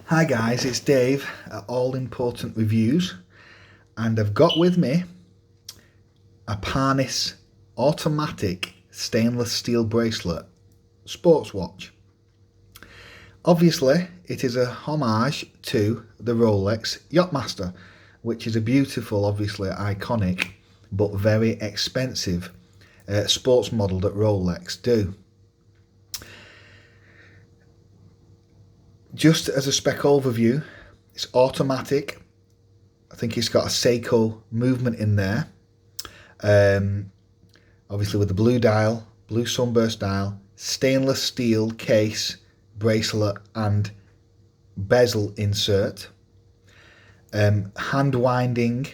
Hi guys, it's Dave at All Important Reviews, and I've got with me a Parnis automatic stainless steel bracelet sports watch. Obviously it is a homage to the Rolex Yachtmaster, which is a beautiful, obviously iconic but very expensive sports model that Rolex do. Just as a spec overview, it's automatic. I think it's got a Seiko movement in there. Obviously with the blue dial, blue sunburst dial, stainless steel case, bracelet and bezel insert. Hand winding.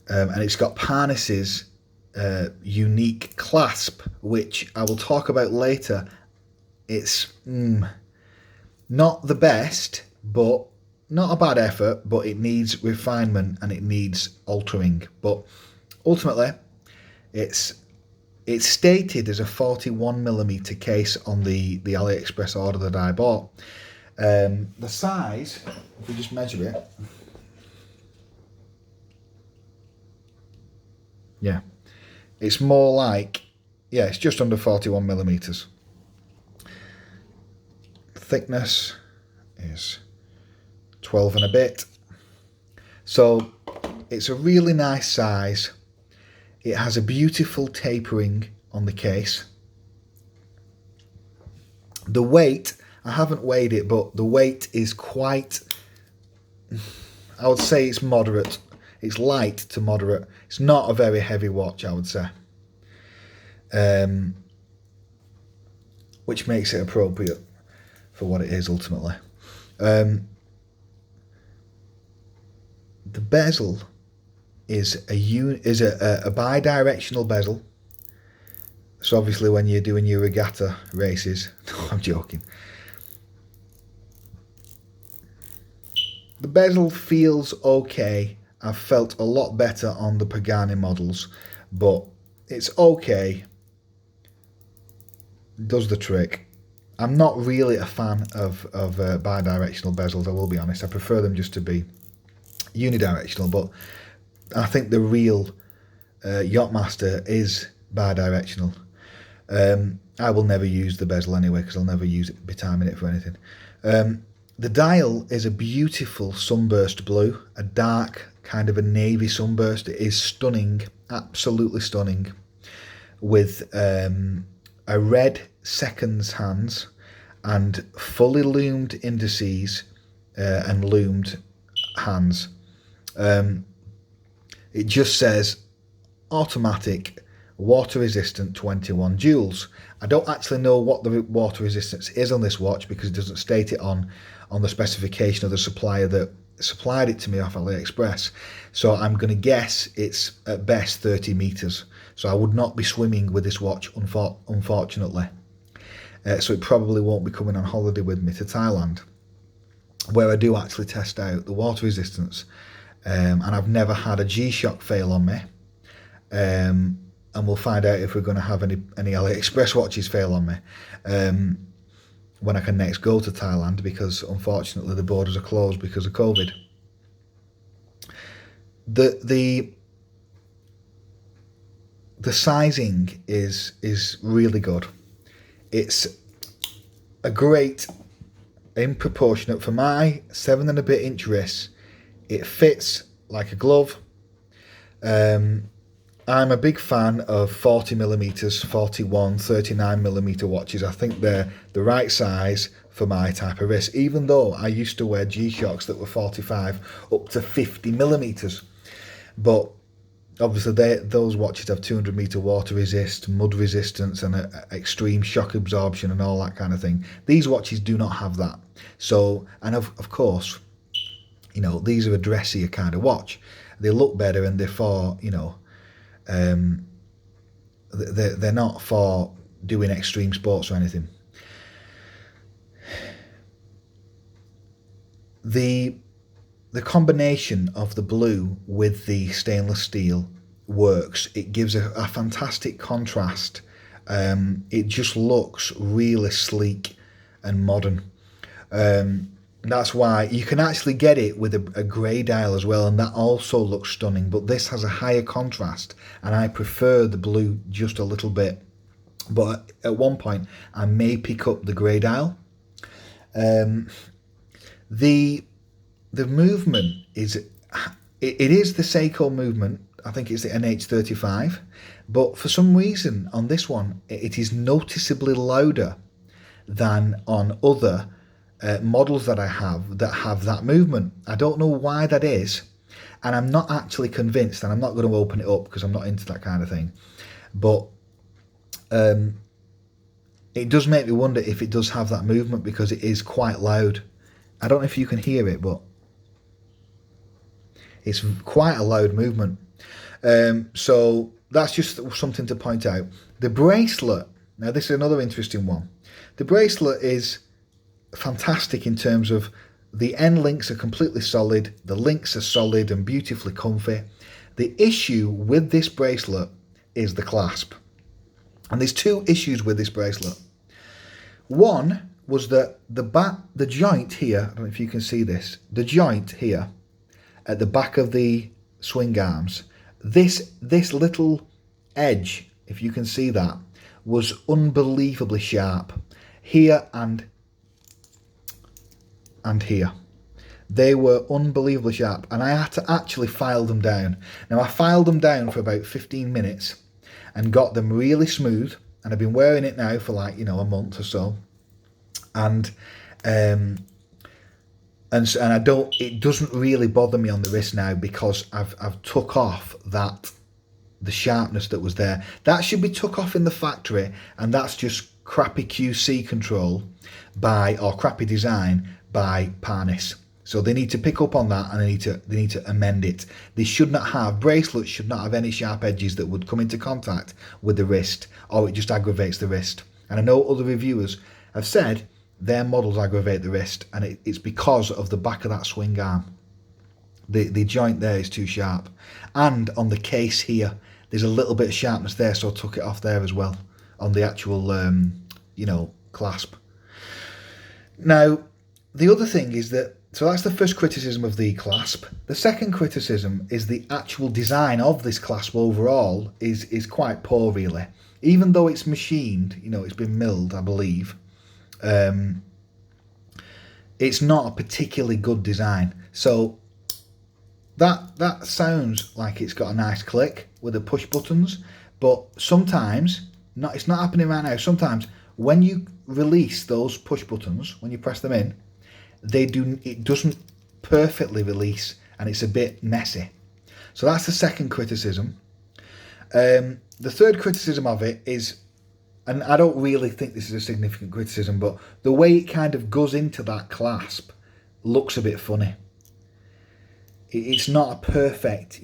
And it's got Parnis's unique clasp, which I will talk about later. It's not the best, but not a bad effort, but it needs refinement and it needs altering. But ultimately, it's stated as a 41mm case on the AliExpress order that I bought. The size, if we just measure it, yeah, it's more like, yeah, it's just under 41mm. Thickness is 12 and a bit. So it's a really nice size. It has a beautiful tapering on the case. The weight, I haven't weighed it, but the weight is quite, I would say it's moderate. It's light to moderate. It's not a very heavy watch, I would say. Which makes it appropriate for what it is ultimately. The bezel is a bi-directional bezel. So obviously when you're doing your regatta races, no, I'm joking. The bezel feels okay. I've felt a lot better on the Pagani models, but it's okay. Does the trick. I'm not really a fan of bi-directional bezels, I will be honest. I prefer them just to be unidirectional, but I think the real Yachtmaster is bi-directional. I will never use the bezel anyway because I'll never be timing it for anything. The dial is a beautiful sunburst blue, a dark kind of a navy sunburst. It is stunning, absolutely stunning, with a red seconds hands and fully loomed indices and loomed hands. It just says automatic, water resistant 21 joules. I don't actually know what the water resistance is on this watch because it doesn't state it on the specification of the supplier that supplied it to me off AliExpress. So I'm going to guess it's at best 30 meters. So I would not be swimming with this watch, unfortunately. So it probably won't be coming on holiday with me to Thailand, where I do actually test out the water resistance. And I've never had a G-Shock fail on me. And we'll find out if we're going to have any AliExpress watches fail on me when I can next go to Thailand, because unfortunately the borders are closed because of COVID. The sizing is really good. It's a great, in proportionate for my 7 and a bit inch wrists. It fits like a glove. I'm a big fan of 40mm, 41, 39mm watches. I think they're the right size for my type of wrist, even though I used to wear G-Shocks that were 45 up to 50mm. But obviously those watches have 200-meter water resist, mud resistance and extreme shock absorption and all that kind of thing. These watches do not have that. So, and of course, you know, these are a dressier kind of watch. They look better and they're for, you know, they're not for doing extreme sports or anything. The combination of the blue with the stainless steel works. It gives a fantastic contrast It just looks really sleek and modern. That's why you can actually get it with a grey dial as well, and that also looks stunning, but this has a higher contrast and I prefer the blue just a little bit. But at one point I may pick up the grey dial. The movement is, it is the Seiko movement. I think it's the NH35, but for some reason on this one it is noticeably louder than on other models that I have that movement. I don't know why that is, and I'm not actually convinced, and I'm not going to open it up because I'm not into that kind of thing, but it does make me wonder if it does have that movement, because it is quite loud. I don't know if you can hear it, but it's quite a loud movement. So that's just something to point out. The bracelet, now this is another interesting one. The bracelet is fantastic in terms of the end links are completely solid, the links are solid and beautifully comfy. The issue with this bracelet is the clasp. And there's two issues with this bracelet. One was that the joint here, I don't know if you can see this, the joint here at the back of the swing arms, this little edge, if you can see that, was unbelievably sharp. Here and here. They were unbelievably sharp, and I had to actually file them down. Now I filed them down for about 15 minutes and got them really smooth, and I've been wearing it now for like, a month or so. And I don't, it doesn't really bother me on the wrist now, because I've took off the sharpness that was there. That should be took off in the factory, and that's just crappy QC control or crappy design by Parnis. So they need to pick up on that, and they need to amend it. Bracelets should not have any sharp edges that would come into contact with the wrist, or it just aggravates the wrist. And I know other reviewers have said their models aggravate the wrist, and it's because of the back of that swing arm. The joint there is too sharp, and on the case here there's a little bit of sharpness there, so I took it off there as well on the actual clasp. Now the other thing is that, so that's the first criticism of the clasp. The second criticism is the actual design of this clasp overall is quite poor, really. Even though it's machined, it's been milled, I believe, it's not a particularly good design. So that sounds like it's got a nice click with the push buttons, but sometimes, it's not happening right now, sometimes when you release those push buttons, when you press them in, it doesn't perfectly release, and it's a bit messy. So that's the second criticism. The third criticism of it is, and I don't really think this is a significant criticism, but the way it kind of goes into that clasp looks a bit funny. It's not a perfect,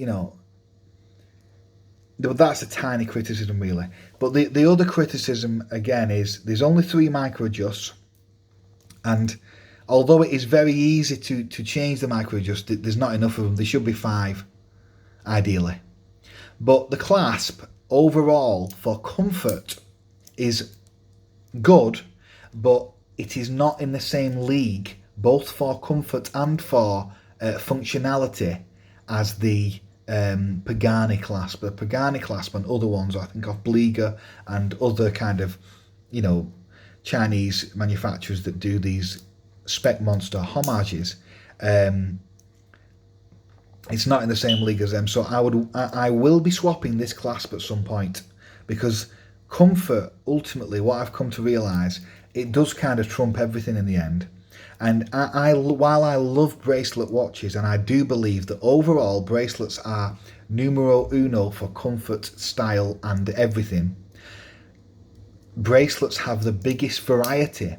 that's a tiny criticism really. But the other criticism again is there's only 3 micro adjusts, and although it is very easy to change the micro adjust, there's not enough of them. There should be 5 ideally. But the clasp overall for comfort is good, but it is not in the same league, both for comfort and for functionality, as the Pagani clasp. The Pagani clasp and other ones, I think of Bliga and other kind of, Chinese manufacturers that do these spec monster homages, it's not in the same league as them. So I will be swapping this clasp at some point, because comfort, ultimately, what I've come to realise, it does kind of trump everything in the end. And while I love bracelet watches, and I do believe that overall bracelets are numero uno for comfort, style and everything, bracelets have the biggest variety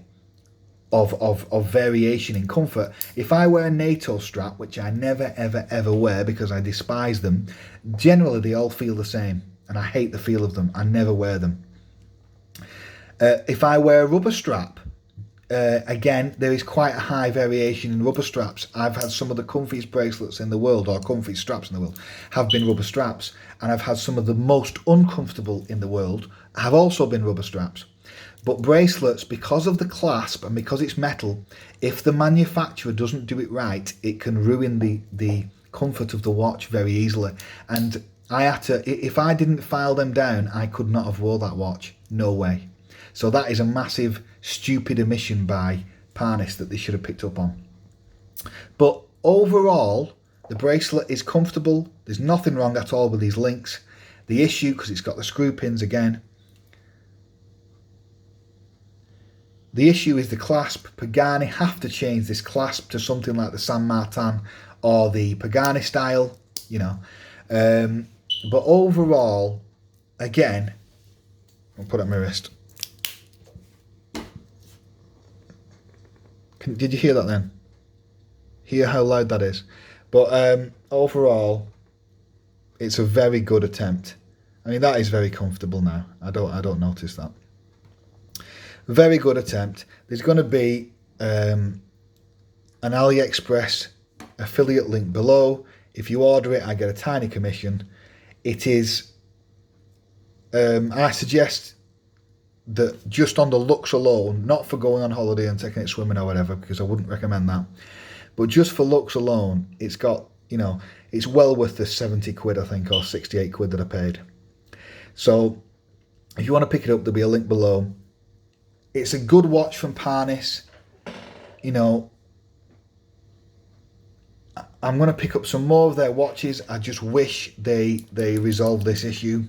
of variation in comfort. If I wear a NATO strap, which I never ever ever wear because I despise them, generally they all feel the same, and I hate the feel of them. I never wear them. If I wear a rubber strap, again, there is quite a high variation in rubber straps. I've had some of the comfiest bracelets in the world, or comfiest straps in the world, have been rubber straps, and I've had some of the most uncomfortable in the world have also been rubber straps. But bracelets, because of the clasp and because it's metal, if the manufacturer doesn't do it right, it can ruin the comfort of the watch very easily. And I had to, if I didn't file them down, I could not have wore that watch. No way. So that is a massive, stupid omission by Parnis that they should have picked up on. But overall, the bracelet is comfortable. There's nothing wrong at all with these links. The issue, because it's got the screw pins again, the issue is the clasp. Pagani have to change this clasp to something like the San Martin or the Pagani style, you know. But overall, again, I'll put it on my wrist. Did you hear that then? Hear how loud that is? But overall, it's a very good attempt. I mean, that is very comfortable now. I don't notice that. Very good attempt. There's going to be an AliExpress affiliate link below. If you order it, I get a tiny commission. It is, I suggest that just on the looks alone, not for going on holiday and taking it swimming or whatever, because I wouldn't recommend that, but just for looks alone, it's got, you know, it's well worth the 70 quid, I think, or 68 quid that I paid. So if you want to pick it up, there'll be a link below. It's a good watch from Parnis. You know, I'm going to pick up some more of their watches. I just wish they resolved this issue.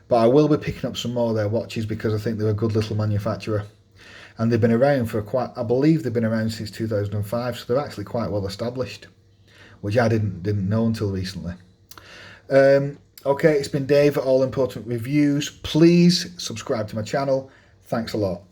But I will be picking up some more of their watches because I think they're a good little manufacturer. And they've been around for I believe they've been around since 2005. So they're actually quite well established, which I didn't know until recently. Okay, it's been Dave at All Important Reviews. Please subscribe to my channel. Thanks a lot.